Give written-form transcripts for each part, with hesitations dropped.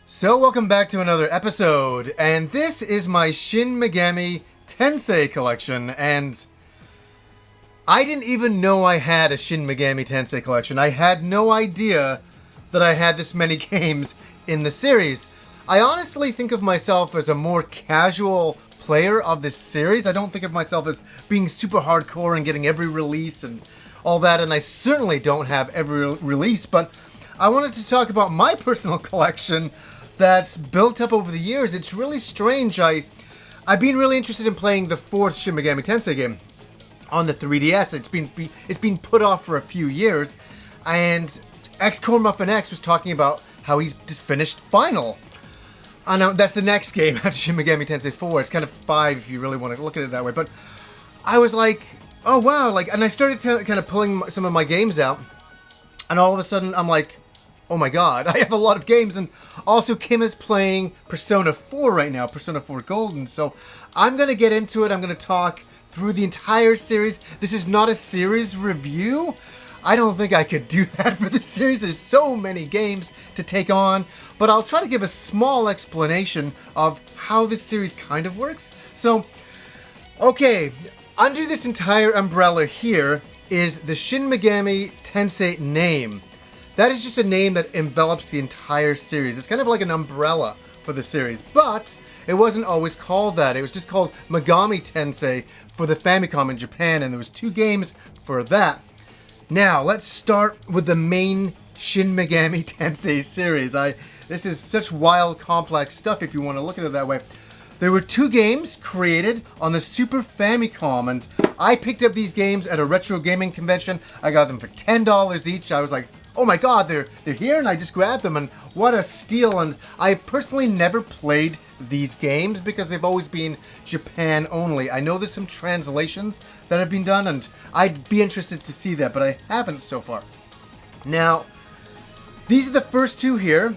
So welcome back to another episode, and this is my Shin Megami Tensei Collection, and I didn't even know I had a Shin Megami Tensei Collection. I had no idea that I had this many games in the series. I honestly think of myself as a more casual player of this series. I don't think of myself as being super hardcore and getting every release and all that, and I certainly don't have every release, but I wanted to talk about my personal collection that's built up over the years. It's really strange. I've been really interested in playing the fourth Shin Megami Tensei game on the 3DS. It's been put off for a few years, and X-Core Muffin X was talking about how he's just finished Final. I know that's the next game after Shin Megami Tensei 4. It's kind of 5 if you really want to look at it that way. But I was like, oh wow, and I started kind of pulling some of my games out, and all of a sudden I'm like, oh my god, I have a lot of games. And also Kim is playing Persona 4 right now, Persona 4 Golden. So I'm going to get into it. I'm going to talk through the entire series. This is not a series review. I don't think I could do that for this series. There's so many games to take on. But I'll try to give a small explanation of how this series kind of works. So, okay, under this entire umbrella here is the Shin Megami Tensei name. That is just a name that envelops the entire series. It's kind of like an umbrella for the series, but it wasn't always called that. It was just called Megami Tensei for the Famicom in Japan, and there was 2 games for that. Now, let's start with the main Shin Megami Tensei series. This is such wild, complex stuff if you want to look at it that way. There were 2 games created on the Super Famicom, and I picked up these games at a retro gaming convention. I got them for $10 each. I was like, oh my god, they're here, and I just grabbed them, and what a steal. And I've personally never played these games because they've always been Japan only. I know there's some translations that have been done, and I'd be interested to see that, but I haven't so far. Now, these are the first 2 here.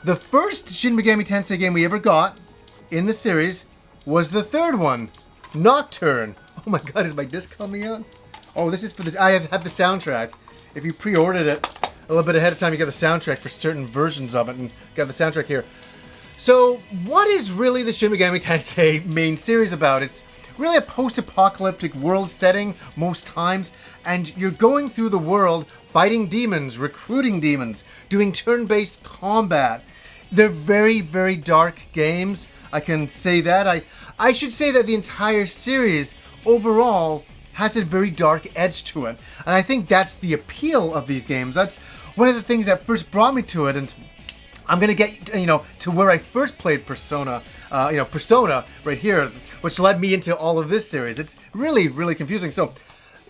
The first Shin Megami Tensei game we ever got in the series was the 3rd one, Nocturne. Oh my god, is my disc coming out? Oh, this is for this. I have the soundtrack. If you pre-ordered it a little bit ahead of time, you got the soundtrack for certain versions of it, and got the soundtrack here. So, what is really the Shin Megami Tensei main series about? It's really a post-apocalyptic world setting most times, and you're going through the world fighting demons, recruiting demons, doing turn-based combat. They're very, very dark games. I can say that. I should say that the entire series overall has a very dark edge to it. And I think that's the appeal of these games. That's one of the things that first brought me to it. And I'm going to get, to where I first played Persona, Persona right here, which led me into all of this series. It's really, really confusing. So,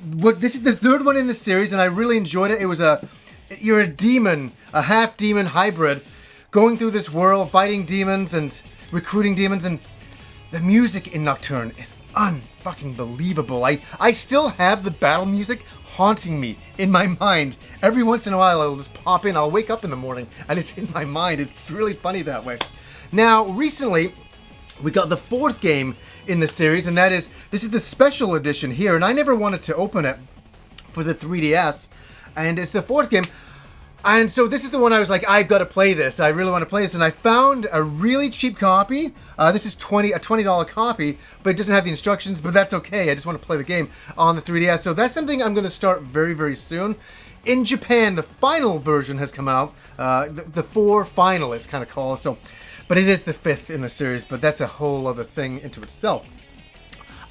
this is the 3rd one in the series, and I really enjoyed it. It was you're a demon, a half-demon hybrid, going through this world, fighting demons and recruiting demons, and the music in Nocturne is unfucking believable. I still have the battle music haunting me in my mind. Every once in a while it'll just pop in. I'll wake up in the morning and it's in my mind. It's really funny that way. Now, recently we got the 4th game in the series, and this is the special edition here, and I never wanted to open it for the 3DS, and it's the 4th game. And so this is the one I was like, I've got to play this. I really want to play this. And I found a really cheap copy. This is a $20 copy, but it doesn't have the instructions, but that's okay. I just want to play the game on the 3DS. So that's something I'm going to start very, very soon. In Japan, the final version has come out. The 4 Final is kind of called. So, but it is the 5th in the series, but that's a whole other thing into itself.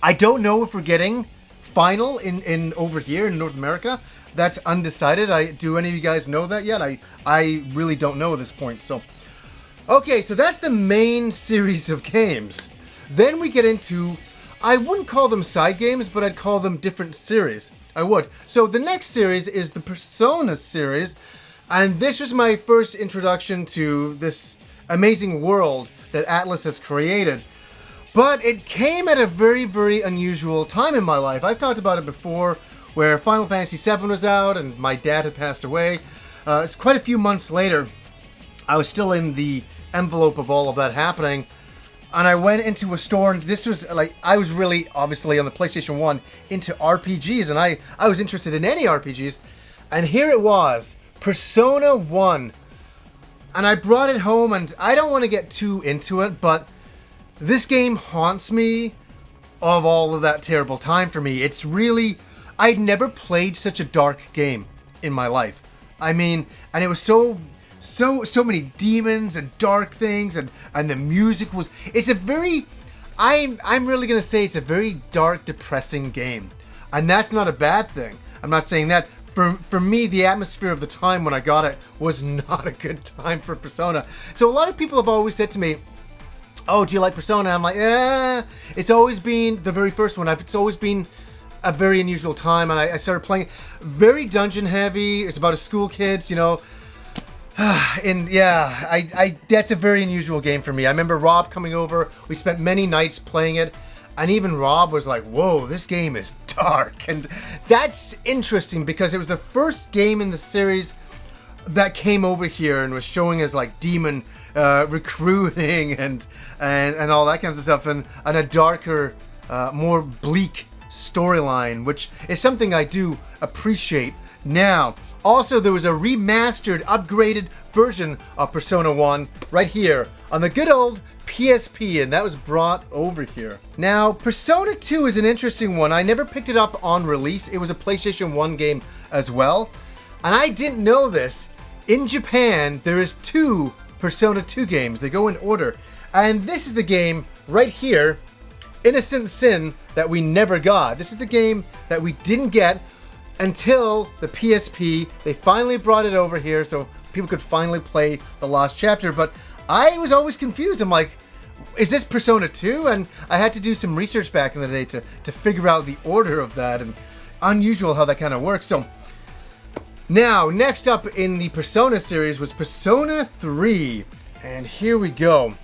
I don't know if we're getting Final in over here in North America. That's undecided. Do any of you guys know that yet? I really don't know at this point. So, okay, so that's the main series of games. Then we get into, I wouldn't call them side games, but I'd call them different series. I would. So the next series is the Persona series, and this was my first introduction to this amazing world that Atlus has created. But it came at a very, very unusual time in my life. I've talked about it before, where Final Fantasy VII was out and my dad had passed away. It's quite a few months later. I was still in the envelope of all of that happening, and I went into a store, and this was like, I was really, obviously on the PlayStation 1, into RPGs, and I was interested in any RPGs, and here it was, Persona 1. And I brought it home, and I don't want to get too into it, but this game haunts me of all of that terrible time for me. It's really... I'd never played such a dark game in my life. I mean, and it was so many demons and dark things, and the music was... It's a very... I'm really going to say it's a very dark, depressing game. And that's not a bad thing. I'm not saying that. For me, the atmosphere of the time when I got it was not a good time for Persona. So a lot of people have always said to me, oh, do you like Persona? I'm like, it's always been the very first one. It's always been a very unusual time, and I started playing it. Very dungeon heavy. It's about a school kids, you know. And yeah, that's a very unusual game for me. I remember Rob coming over. We spent many nights playing it. And even Rob was like, whoa, this game is dark. And that's interesting because it was the first game in the series that came over here and was showing us like demon recruiting and all that kinds of stuff. And a darker, more bleak storyline, which is something I do appreciate now. Also, there was a remastered, upgraded version of Persona 1 right here on the good old PSP, and that was brought over here. Now, Persona 2 is an interesting one. I never picked it up on release. It was a PlayStation 1 game as well. And I didn't know this. In Japan, there is 2 Persona 2 games. They go in order. And this is the game right here, Innocent Sin, that we never got. This is the game that we didn't get until the PSP. They finally brought it over here so people could finally play the Lost Chapter. But I was always confused. I'm like, is this Persona 2? And I had to do some research back in the day to figure out the order of that, and unusual how that kind of works. So now, next up in the Persona series was Persona 3. And here we go.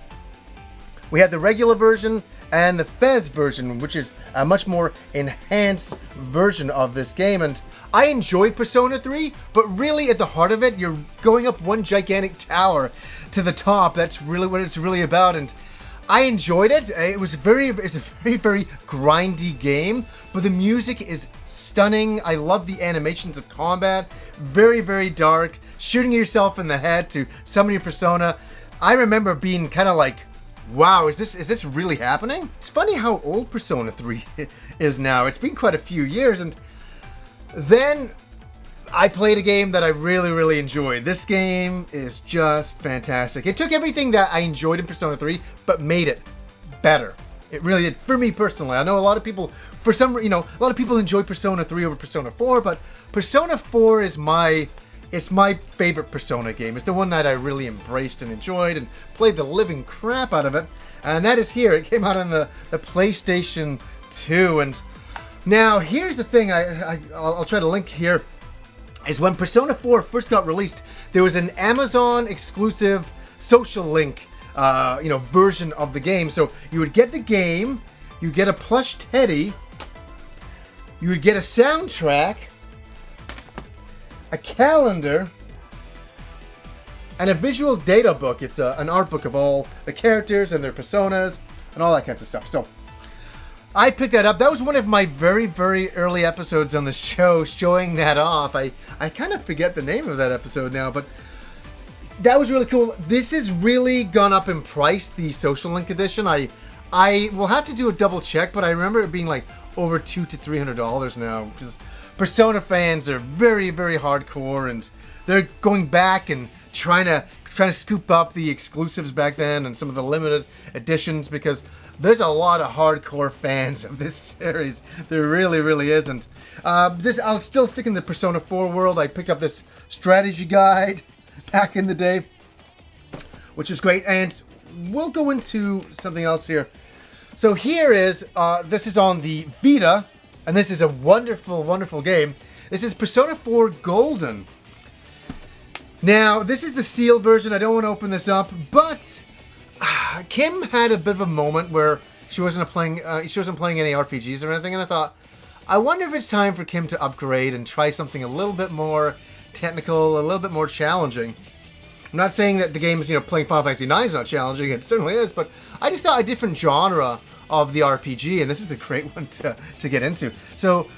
We had the regular version and the Fez version, which is a much more enhanced version of this game. And I enjoyed Persona 3, but really at the heart of it, you're going up one gigantic tower to the top. That's really what it's really about. And I enjoyed it. It's a very, very grindy game, but the music is stunning. I love the animations of combat. Very, very dark. Shooting yourself in the head to summon your persona. I remember being kind of like, wow, is this really happening? It's funny how old Persona 3 is now. It's been quite a few years, and then I played a game that I really, really enjoyed. This game is just fantastic. It took everything that I enjoyed in Persona 3, but made it better. It really did, for me personally. I know a lot of people, a lot of people enjoy Persona 3 over Persona 4, but Persona 4 is my favorite Persona game. It's the one that I really embraced and enjoyed and played the living crap out of it. And that is here. It came out on the PlayStation 2. And now, here's the thing. I'll try to link here. Is when Persona 4 first got released, there was an Amazon exclusive social link version of the game. So you would get the game, you get a plush teddy, you would get a soundtrack, a calendar, and a visual data book. It's an art book of all the characters and their personas and all that kinds of stuff. So I picked that up. That was one of my very, very early episodes on the show, showing that off. I kind of forget the name of that episode now, but that was really cool. This has really gone up in price, the Social Link edition. I will have to do a double check, but I remember it being like over $200 to $300 now, because Persona fans are very, very hardcore, and they're going back and trying to scoop up the exclusives back then and some of the limited editions, because there's a lot of hardcore fans of this series. There really, really isn't. I'll still stick in the Persona 4 world. I picked up this strategy guide back in the day, which is great, and we'll go into something else here. So here is, this is on the Vita, and this is a wonderful, wonderful game. This is Persona 4 Golden. Now, this is the sealed version. I don't want to open this up, but Kim had a bit of a moment where she wasn't playing any RPGs or anything, and I thought, I wonder if it's time for Kim to upgrade and try something a little bit more technical, a little bit more challenging. I'm not saying that the game is, playing Final Fantasy IX is not challenging. It certainly is, but I just thought a different genre of the RPG, and this is a great one to get into. So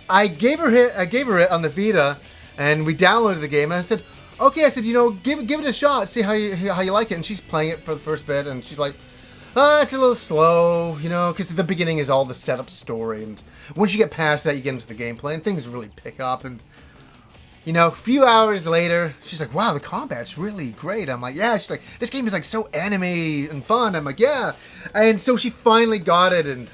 I gave her it on the Vita, and we downloaded the game, and I said, okay, I said, give it a shot, see how you like it. And she's playing it for the first bit, and she's like, it's a little slow, because the beginning is all the setup story, and once you get past that, you get into the gameplay, and things really pick up, and, a few hours later, she's like, wow, the combat's really great. I'm like, yeah. She's like, this game is, like, so anime and fun. I'm like, yeah. And so she finally got it, and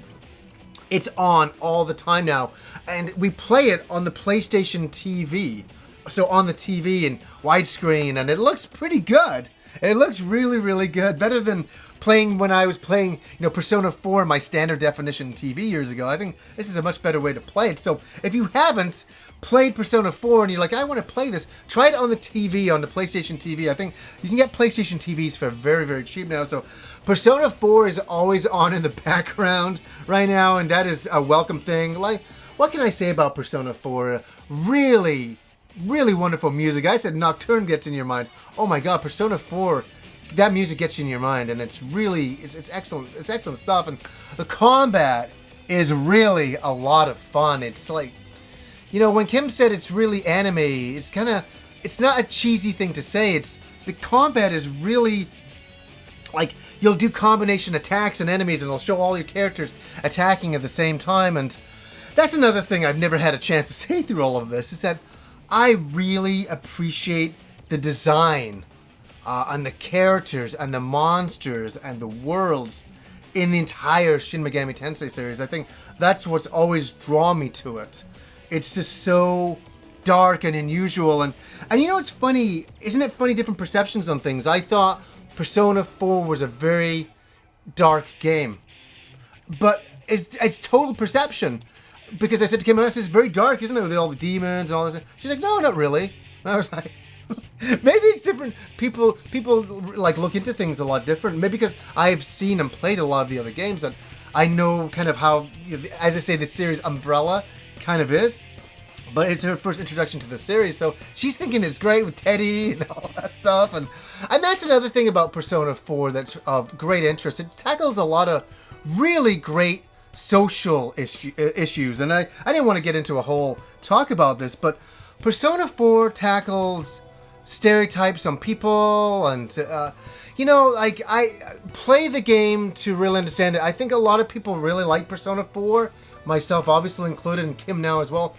it's on all the time now, and we play it on the PlayStation TV, so on the TV in widescreen, and it looks pretty good. It looks really, really good. Better than playing when I was playing, Persona 4 in my standard definition TV years ago. I think this is a much better way to play it. So if you haven't played Persona 4 and you're like, I want to play this, try it on the TV, on the PlayStation TV. I think you can get PlayStation TVs for very, very cheap now. So Persona 4 is always on in the background right now, and that is a welcome thing. Like, what can I say about Persona 4? Really, really wonderful music. I said Nocturne gets in your mind. Oh my god, Persona 4, that music gets in your mind, and it's really, it's excellent. It's excellent stuff, and the combat is really a lot of fun. It's like, when Kim said it's really anime, it's not a cheesy thing to say. The combat is really, like, you'll do combination attacks and enemies, and it'll show all your characters attacking at the same time, and that's another thing I've never had a chance to say through all of this, is that I really appreciate the design and the characters and the monsters and the worlds in the entire Shin Megami Tensei series. I think that's what's always drawn me to it. It's just so dark and unusual. And it's funny, isn't it funny, different perceptions on things? I thought Persona 4 was a very dark game. But it's total perception. Because I said to Kim, this is very dark, isn't it? With all the demons and all this. She's like, no, not really. And I was like, maybe it's different. People like look into things a lot different. Maybe because I've seen and played a lot of the other games that I know kind of how, as I say, the series umbrella kind of is. But it's her first introduction to the series, so she's thinking it's great with Teddy and all that stuff. And that's another thing about Persona 4 that's of great interest. It tackles a lot of really great social issues, and I didn't want to get into a whole talk about this, but Persona 4 tackles stereotypes on people, and like, I play the game to really understand it. I think a lot of people really like Persona 4, myself obviously included, and Kim now as well,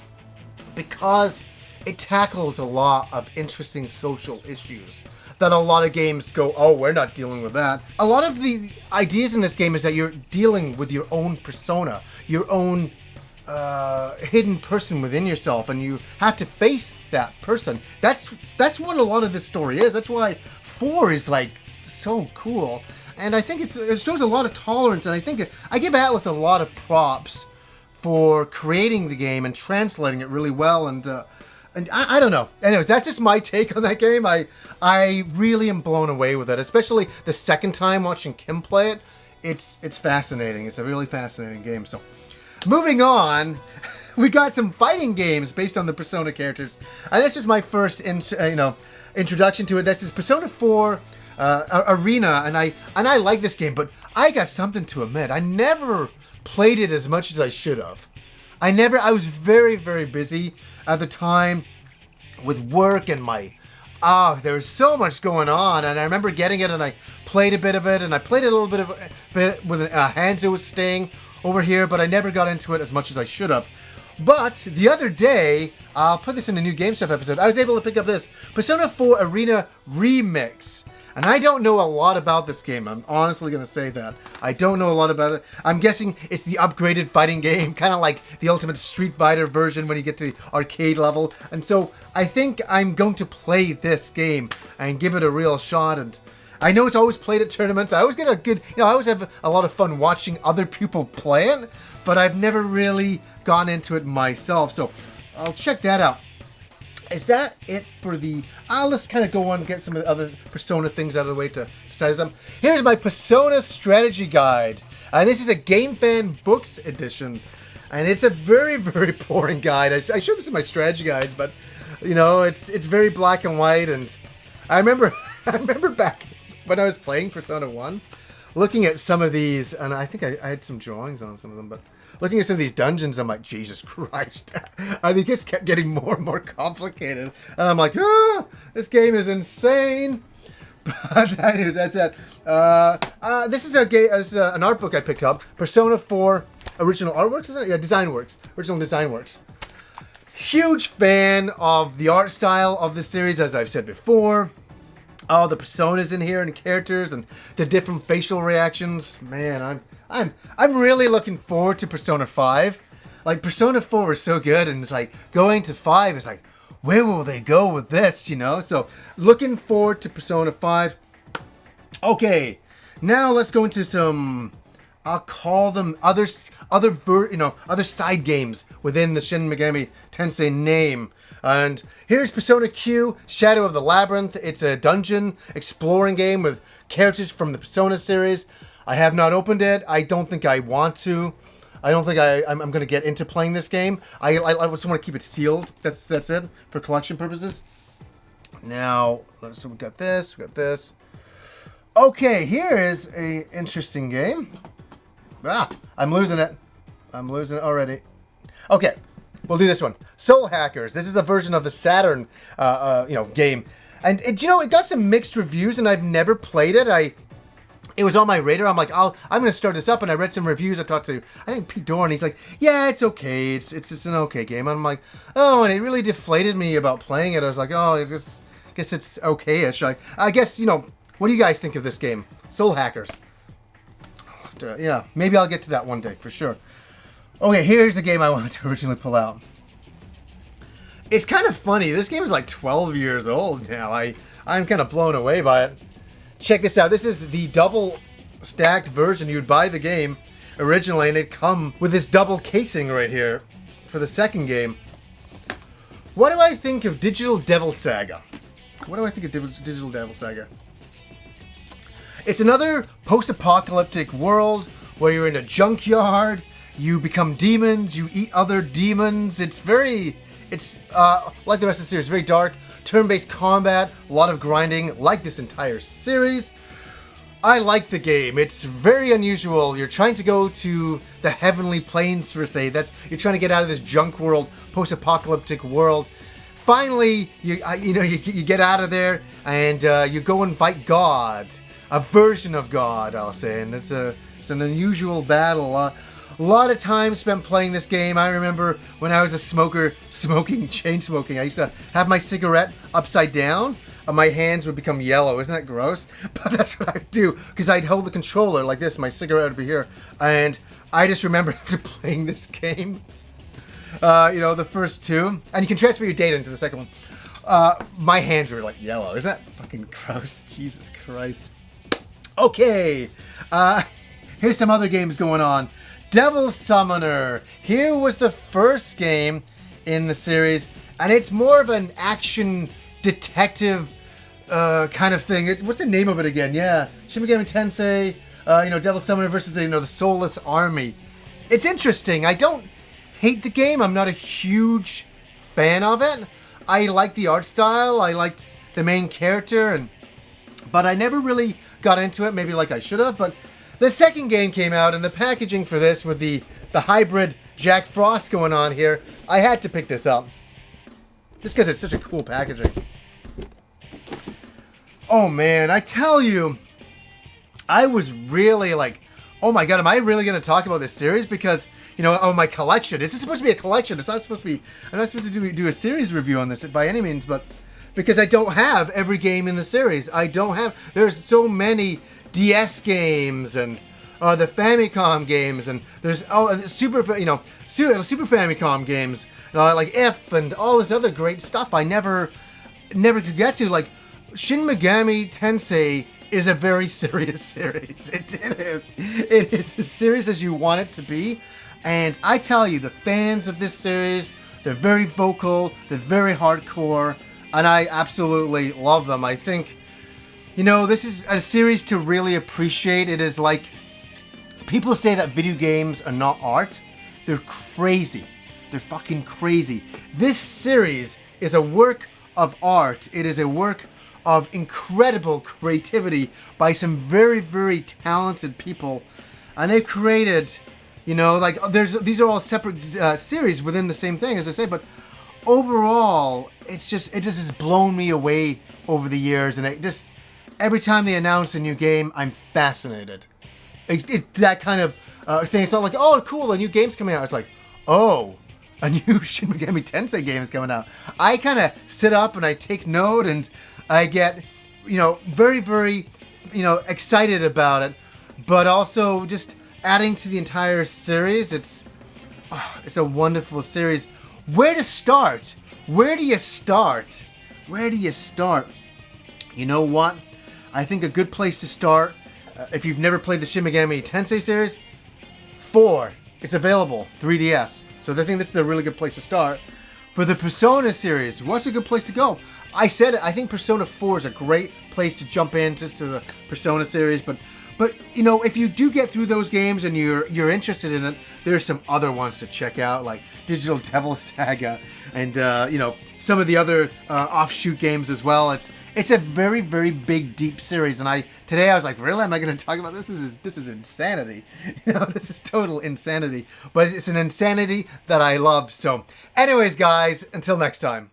because it tackles a lot of interesting social issues that a lot of games go, oh, we're not dealing with that. A lot of the ideas in this game is that you're dealing with your own persona, your own hidden person within yourself, and you have to face that person. That's what a lot of this story is. That's why 4 is, like, so cool. And I think it shows a lot of tolerance, and I think I give Atlas a lot of props for creating the game and translating it really well, and I don't know. Anyways, that's just my take on that game. I really am blown away with it, especially the second time watching Kim play it. It's fascinating. It's a really fascinating game. So, moving on, we got some fighting games based on the Persona characters, and this is my first introduction to it. This is Persona 4 Arena, and I like this game, but I got something to admit. I never played it as much as I should have. I was very, very busy at the time with work and there was so much going on, and I remember getting it, and I played a bit of it, and I played a little bit of it with Hands who was staying over here, but I never got into it as much as I should have. But the other day, I'll put this in a new Game Stuff episode, I was able to pick up this Persona 4 Arena Remix. And I don't know a lot about this game. I'm honestly going to say that. I don't know a lot about it. I'm guessing it's the upgraded fighting game, kind of like the Ultimate Street Fighter version when you get to the arcade level. And so I think I'm going to play this game and give it a real shot. And I know it's always played at tournaments. I always get a good, I always have a lot of fun watching other people play it, but I've never really gone into it myself. So I'll check that out. Is that it for the... let's kind of go on and get some of the other Persona things out of the way to size them. Here's my Persona strategy guide. This is a Game Fan Books edition. And it's a very, very boring guide. I showed this in my strategy guides, but, it's very black and white. And I remember back when I was playing Persona 1, looking at some of these, and I think I had some drawings on some of them, but looking at some of these dungeons, I'm like, Jesus Christ. I think it's kept getting more and more complicated. And I'm like, this game is insane. But anyways, that's it. This is an art book I picked up. Persona 4 Original Artworks, isn't it? Yeah, Design Works. Original Design Works. Huge fan of the art style of this series, as I've said before. Oh, the personas in here and characters and the different facial reactions. Man, I'm really looking forward to Persona 5. Like, Persona 4 was so good, and it's like, going to 5 is like, where will they go with this, you know? So, looking forward to Persona 5. Okay, now let's go into some, I'll call them other side games within the Shin Megami Tensei name. And here's Persona Q, Shadow of the Labyrinth. It's a dungeon exploring game with characters from the Persona series. I have not opened it. I don't think I want to. I don't think I'm going to get into playing this game. I just want to keep it sealed. That's it for collection purposes. Now, so we got this. Okay, here is a interesting game. I'm losing it. Already. Okay, we'll do this one. Soul Hackers. This is a version of the Saturn, game, and it got some mixed reviews, and I've never played it. It was on my radar. I'm like, I'm going to start this up, and I read some reviews. I talked to, I think, Pete Dorn. He's like, yeah, it's okay. It's an okay game. And I'm like, oh, and it really deflated me about playing it. I was like, oh, I guess it's okay-ish. I guess, what do you guys think of this game? Soul Hackers. Yeah, maybe I'll get to that one day, for sure. Okay, here's the game I wanted to originally pull out. It's kind of funny. This game is like 12 years old now. I'm kind of blown away by it. Check this out. This is the double stacked version. You'd buy the game originally, and it'd come with this double casing right here for the second game. What do I think of Digital Devil Saga? Digital Devil Saga? It's another post-apocalyptic world where you're in a junkyard, you become demons, you eat other demons. It's like the rest of the series, very dark, turn-based combat, a lot of grinding, like this entire series. I like the game. It's very unusual. You're trying to go to the heavenly planes, per se. You're trying to get out of this junk world, post-apocalyptic world. Finally, you get out of there, and you go and fight God. A version of God, I'll say. And it's an unusual battle. A lot of time spent playing this game. I remember when I was a smoker, chain smoking. I used to have my cigarette upside down, and my hands would become yellow. Isn't that gross? But that's what I'd do, because I'd hold the controller like this, my cigarette over here, and I just remember after playing this game, the first two, and you can transfer your data into the second one. My hands were like yellow. Isn't that fucking gross? Jesus Christ. Okay, here's some other games going on. Devil Summoner. Here was the first game in the series, and it's more of an action detective kind of thing. What's the name of it again? Yeah, Shin Megami Tensei. Devil Summoner versus the Soulless Army. It's interesting. I don't hate the game. I'm not a huge fan of it. I like the art style. I liked the main character, but I never really got into it. Maybe like I should have, but. The second game came out, and the packaging for this with the hybrid Jack Frost going on here, I had to pick this up. Just because it's such a cool packaging. Oh man, I tell you, I was really like, oh my god, am I really going to talk about this series? Because, my collection. This is supposed to be a collection. It's not supposed to be, I'm not supposed to do a series review on this by any means, but because I don't have every game in the series. There's so many DS games and the Famicom games, and there's Super Famicom games like If and all this other great stuff I never could get to. Like Shin Megami Tensei is a very serious series. It is. It is as serious as you want it to be, and I tell you, the fans of this series, they're very vocal, they're very hardcore, and I absolutely love them. I think. This is a series to really appreciate. It is like, people say that video games are not art. They're crazy. They're fucking crazy. This series is a work of art. It is a work of incredible creativity by some very, very talented people. And they've created, you know, like, these are all separate series within the same thing, as I say, but overall, it just has blown me away over the years, and it just, every time they announce a new game, I'm fascinated. It's that kind of thing. It's not like, oh, cool, a new game's coming out. It's like, oh, a new Shin Megami Tensei game is coming out. I kind of sit up and I take note, and I get, you know, very, very, you know, excited about it, but also just adding to the entire series. It's a wonderful series. Where to start? Where do you start? Where do you start? You know what? I think a good place to start, if you've never played the Shin Megami Tensei series, 4. It's available, 3DS. So I think this is a really good place to start. For the Persona series, what's a good place to go? I said it, I think Persona 4 is a great place to jump in just to the Persona series, but you know, if you do get through those games and you're interested in it, there's some other ones to check out, like Digital Devil Saga, and you know, some of the other offshoot games as well. It's a very, very big, deep series, and today I was like, really? Am I going to talk about this? This is insanity. You know, this is total insanity. But it's an insanity that I love. So, anyways, guys, until next time.